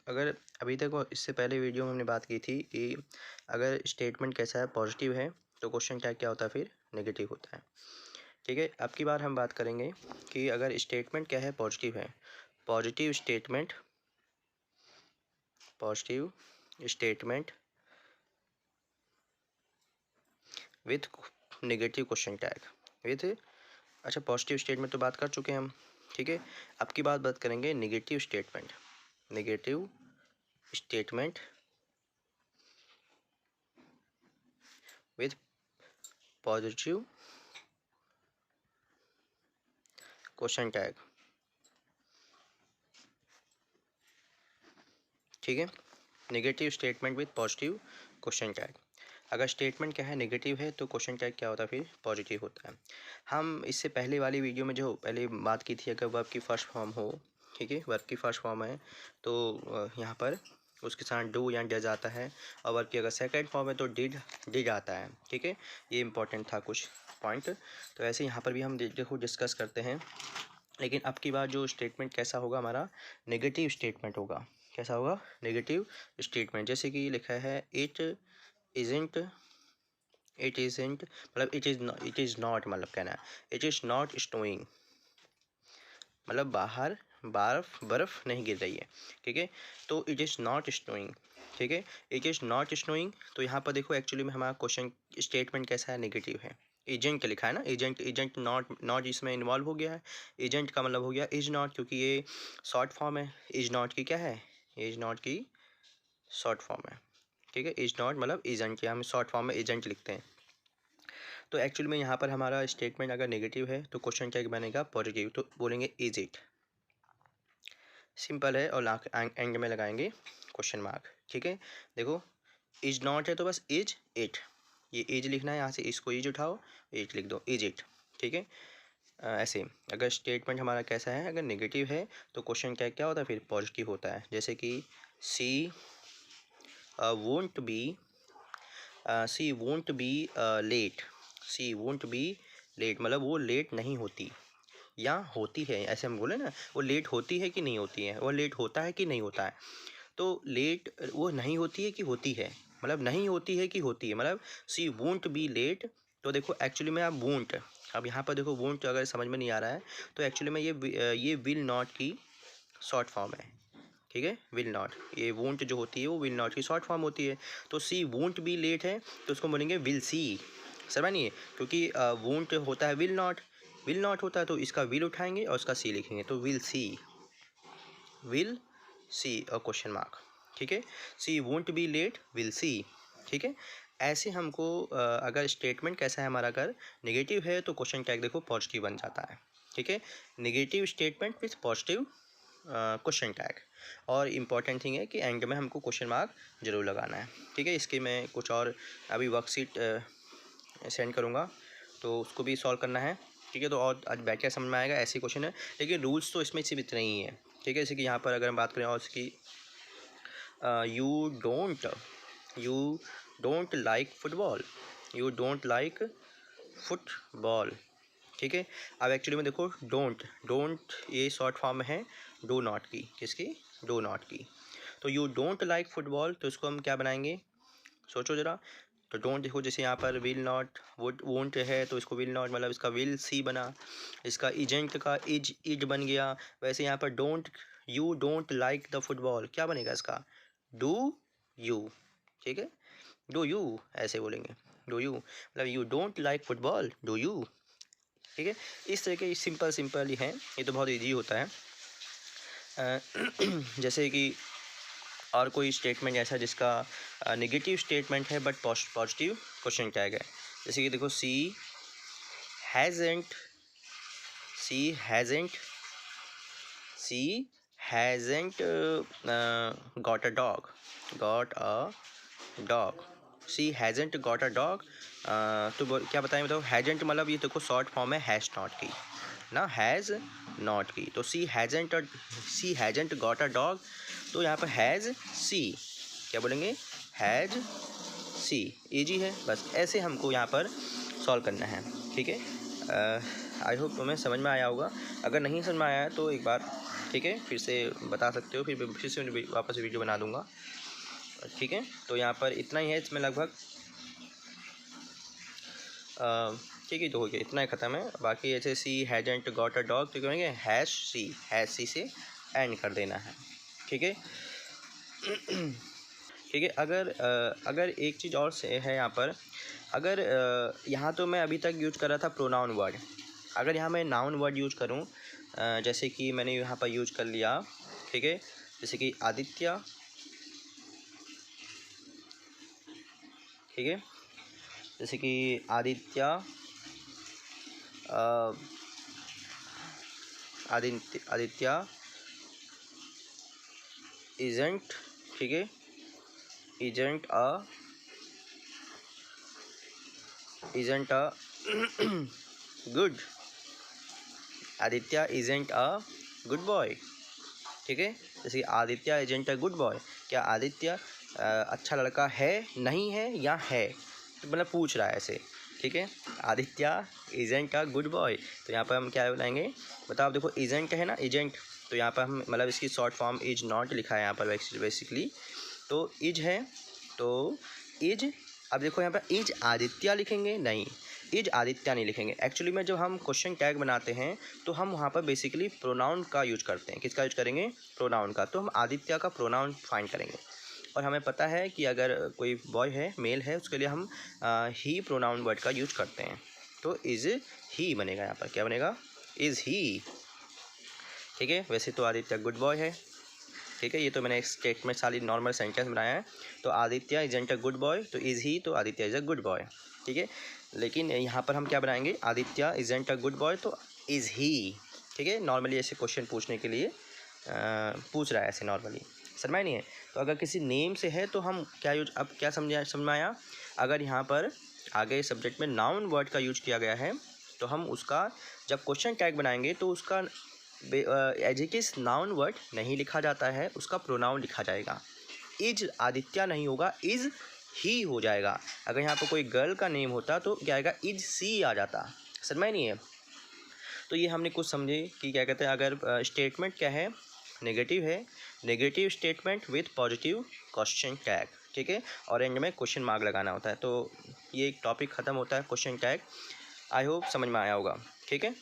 अगर अभी तक इससे पहले वीडियो में हमने बात की थी कि अगर स्टेटमेंट कैसा है पॉजिटिव है तो क्वेश्चन टैग क्या होता है फिर नेगेटिव होता है। ठीक है, अब की बार हम बात करेंगे कि अगर स्टेटमेंट क्या है पॉजिटिव है, positive statement with negative question tag with. अच्छा, पॉजिटिव स्टेटमेंट तो बात कर चुके हैं हम। ठीक है, अब की बात करेंगे negative statement with positive question tag. ठीक है, negative statement with positive question tag. अगर स्टेटमेंट क्या है नेगेटिव है तो क्वेश्चन टैग क्या होता है फिर पॉजिटिव होता है। हम इससे पहले वाली वीडियो में जो पहले बात की थी, अगर वर्ब की फर्स्ट फॉर्म हो, ठीक है, वर्ब की फर्स्ट फॉर्म है तो यहाँ पर उसके साथ डू या डज आता है, और वर्ब की अगर सेकंड फॉर्म है तो डिड आता है। ठीक है, ये इंपॉर्टेंट था कुछ पॉइंट। तो ऐसे यहाँ पर भी हम देखो डिस्कस करते हैं। लेकिन अब की बार जो स्टेटमेंट कैसा होगा हमारा, नेगेटिव स्टेटमेंट होगा। कैसा होगा? Negative statement. जैसे कि लिखा है इट इज़ेंट मतलब इट इज़ नॉट, मतलब कहना है इट इज़ नॉट स्नोइंग, मतलब बाहर बर्फ़ नहीं गिर रही है। ठीक है, तो इट इज़ नॉट स्नोइंग। ठीक है, इट इज़ नॉट स्नोइंग। तो यहाँ पर देखो एक्चुअली में हमारा क्वेश्चन स्टेटमेंट कैसा है, नेगेटिव है। एजेंट लिखा है ना, एजेंट नॉट इसमें इन्वॉल्व हो गया है। एजेंट का मतलब हो गया इज नॉट, क्योंकि ये शॉर्ट फॉर्म है। इज नॉट की क्या है, इज नॉट की शॉर्ट फॉर्म है। ठीक है, इज नॉट मतलब एजेंट, या हम शॉर्ट फॉर्म में एजेंट लिखते हैं। तो एक्चुअली में यहाँ पर हमारा स्टेटमेंट अगर नेगेटिव है तो क्वेश्चन क्या बनेगा पॉजिटिव, तो बोलेंगे इज इट। सिंपल है, और एंड में लगाएंगे क्वेश्चन मार्क। ठीक है, देखो इज नॉट है तो बस इज इट, ये इज लिखना है, यहाँ से इसको इज उठाओ, इट लिख दो, इज इट। ठीक है, ऐसे अगर स्टेटमेंट हमारा कैसा है, अगर नेगेटिव है तो क्वेश्चन क्या क्या होता है फिर पॉजिटिव होता है। जैसे कि she won't be late, she won't be late मतलब वो लेट नहीं होती या होती है, ऐसे हम बोले ना, वो लेट होती है कि नहीं होती है, वो लेट होता है कि नहीं होता है। तो लेट वो नहीं होती है कि होती है, मतलब नहीं होती है कि होती है, मतलब सी वोंट बी लेट। तो देखो एक्चुअली में आप वोंट, अब यहाँ पर देखो वोंट अगर समझ में नहीं आ रहा है तो एक्चुअली में ये विल नॉट की शॉर्ट फॉर्म है। ठीक है, विल नॉट, ये वोंट जो होती है वो विल नॉट की शॉर्ट फॉर्म होती है। तो सी वोंट बी लेट है तो उसको बोलेंगे विल सी। समझिए, क्योंकि वोंट होता है विल नॉट होता है, तो इसका विल उठाएंगे और उसका सी लिखेंगे, तो विल सी और क्वेश्चन मार्क। ठीक है, she won't be late will she. ठीक है, ऐसे हमको अगर स्टेटमेंट कैसा है हमारा, अगर नेगेटिव है तो क्वेश्चन टैग देखो पॉजिटिव बन जाता है। ठीक है, negative statement with positive question tag. और इम्पॉर्टेंट थिंग है कि एंड में हमको क्वेश्चन मार्क जरूर लगाना है। ठीक है, इसके मैं कुछ और अभी वर्कशीट सेंड करूँगा तो उसको भी सॉल्व करना है। ठीक है, तो और आज बैठ कर समझ में आएगा, ऐसे क्वेश्चन है। लेकिन रूल्स तो इसमें सिर्फ इतने ही है। ठीक है, जैसे कि यहाँ पर अगर हम बात करें और इसकी यू डोंट लाइक फुटबॉल। ठीक है, अब एक्चुअली में देखो डोंट ये शॉर्ट फॉर्म है डू नॉट की, किसकी, डू नॉट की। तो यू डोंट लाइक फुटबॉल, तो इसको हम क्या बनाएंगे, सोचो ज़रा। तो डोंट देखो, जैसे यहाँ पर विल नॉट वोंट है तो इसको विल नॉट मतलब इसका विल सी बना, इसका एजेंट का इज बन गया। वैसे यहाँ पर you don't like the football, क्या बनेगा इसका, डू यू। ठीक है, डू यू ऐसे बोलेंगे, डू यू मतलब you don't like football, do you. ठीक है, इस तरह के सिंपल ही हैं, ये तो बहुत ईजी होता है। जैसे कि और कोई स्टेटमेंट ऐसा जिसका नेगेटिव स्टेटमेंट है बट पॉजिटिव क्वेश्चन टैग है। जैसे कि देखो she hasn't got a dog she hasn't got a dog. तो क्या बताएं, बताओ, हैजेंट मतलब ये देखो शॉर्ट फॉर्म है हैज़ नॉट की ना, हैज़ नॉट की। तो सी हैजेंट गॉट अ डॉग, तो यहाँ पर हैज़ सी, क्या बोलेंगे, हैज़ सी। ईजी है, बस ऐसे हमको यहाँ पर सॉल्व करना है। ठीक है, आई होप तुम्हें समझ में आया होगा। अगर नहीं समझ में आया है तो एक बार ठीक है फिर से बता सकते हो, फिर से वापस वीडियो बना दूँगा। ठीक है, तो यहाँ पर इतना ही है इसमें लगभग। ठीक है, तो हो गया, इतना ही ख़त्म है। बाकी ऐसे सी हैजंट गॉट अ डॉग तो कहेंगे हैश सी से एंड कर देना है। ठीक है ठीक है। अगर एक चीज़ और से है यहाँ पर, अगर यहाँ तो मैं अभी तक यूज कर रहा था प्रोनाउन वर्ड। अगर यहाँ मैं नाउन वर्ड यूज करूँ, जैसे कि मैंने यहाँ पर यूज कर लिया, ठीक है, जैसे कि आदित्य, ठीक है, जैसे कि आदित्य आदित्य इजेंट, ठीक है, isn't a good, Aditya isn't a good boy. ठीक है, जैसे Aditya isn't a good boy, क्या आदित्य अच्छा लड़का है, नहीं है या है, तो मतलब पूछ रहा है ऐसे। ठीक है, Aditya isn't a good boy, तो यहाँ पर हम क्या बनाएंगे बताओ। देखो इजेंट है ना, एजेंट, तो यहाँ पर हम मतलब इसकी शॉर्ट फॉर्म इज नॉट लिखा है यहाँ पर बेसिकली, तो इज है, तो इज। अब देखो यहाँ पर इज आदित्य लिखेंगे, नहीं, इज आदित्य नहीं लिखेंगे। एक्चुअली में जब हम क्वेश्चन टैग बनाते हैं तो हम वहाँ पर बेसिकली प्रोनाउन का यूज करते हैं। किसका यूज करेंगे? प्रोनाउन का। तो हम आदित्य का प्रोनाउन फाइंड करेंगे, और हमें पता है कि अगर कोई बॉय है, मेल है, उसके लिए हम ही प्रोनाउन वर्ड का यूज करते हैं। तो इज़ ही बनेगा, यहाँ पर क्या बनेगा? इज़ ही। ठीक है, वैसे तो आदित्य गुड बॉय है। ठीक है, ये तो मैंने एक स्टेटमेंट सारी नॉर्मल सेंटेंस बनाया है। तो Aditya isn't a good boy, तो इज़ ही, तो Aditya is a good boy. ठीक है, लेकिन यहाँ पर हम क्या बनाएंगे? Aditya isn't a good boy, तो इज़ ही। ठीक है, नॉर्मली ऐसे क्वेश्चन पूछने के लिए पूछ रहा है ऐसे नॉर्मली, समझ में नहीं है। तो अगर किसी नेम से है तो हम क्या यूज, अब क्या समझ में आया? अगर यहाँ पर आगे सब्जेक्ट में नाउन वर्ड का यूज किया गया है तो हम उसका जब क्वेश्चन टैग बनाएंगे तो उसका as it is known word नहीं लिखा जाता है, उसका प्रोनाउन लिखा जाएगा। इज आदित्य नहीं होगा, इज ही हो जाएगा। अगर यहाँ पर कोई गर्ल का नेम होता तो क्या आएगा? इज सी आ जाता। समझ में नहीं है? तो ये हमने कुछ समझे कि क्या कहते हैं। अगर स्टेटमेंट क्या है? नेगेटिव है, negative statement with positive question tag. ठीक है, और एंड में क्वेश्चन मार्क लगाना होता है। तो ये एक टॉपिक ख़त्म होता है क्वेश्चन टैग। आई होप समझ में आया होगा। ठीक है।